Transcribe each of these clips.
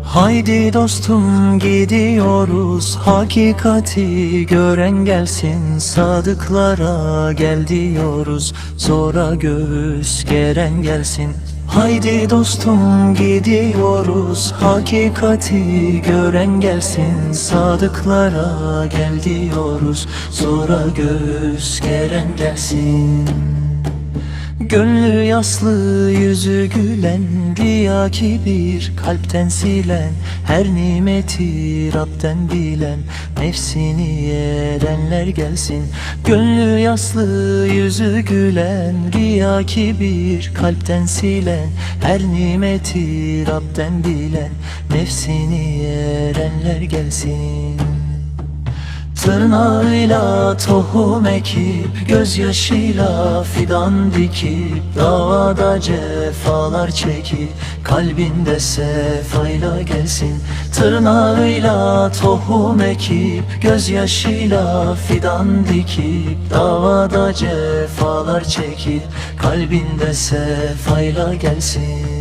Haydi dostum gidiyoruz, hakikati gören gelsin, sadıklara gel diyoruz, zora göğüs geren gelsin. Haydi dostum gidiyoruz, hakikati gören gelsin, sadıklara gel diyoruz, zora göğüs geren gelsin. Gönlü yaslı, yüzü gülen, riya kibir kalpten silen, her nimeti Rab'den bilen, nefsini yerenler gelsin. Gönlü yaslı, yüzü gülen, riya kibir kalpten silen, her nimeti Rab'den bilen, nefsini yerenler gelsin. Tırnağıyla tohum ekip, gözyaşıyla fidan dikip, davada cefalar çekip, kalbinde sefayla gelsin. Tırnağıyla tohum ekip, gözyaşıyla fidan dikip, davada cefalar çekip, kalbinde sefayla gelsin.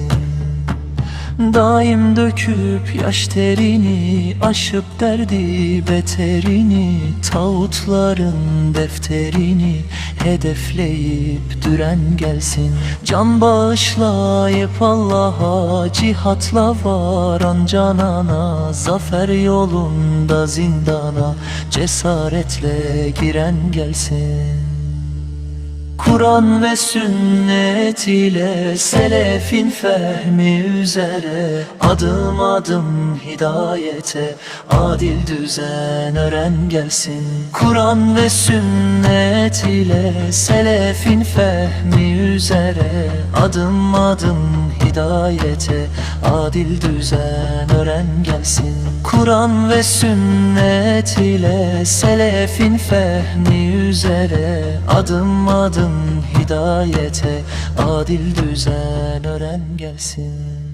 Daim döküp yaş terini, aşıp derdi beterini, tağutların defterini hedefleyip düren gelsin. Can bağışlayıp Allah'a, cihatla varan canana, zafer yolunda zindana cesaretle giren gelsin. Kur'an ve sünnet ile selefin fehmi üzere, adım adım hidayete adil düzen öğren gelsin. Kur'an ve sünnet ile selefin fehmi üzere, adım adım hidayete adil düzen öğren gelsin. Kur'an ve sünnet ile selefin fehmi üzere, adım adım hidayete adil düzen öğren gelsin.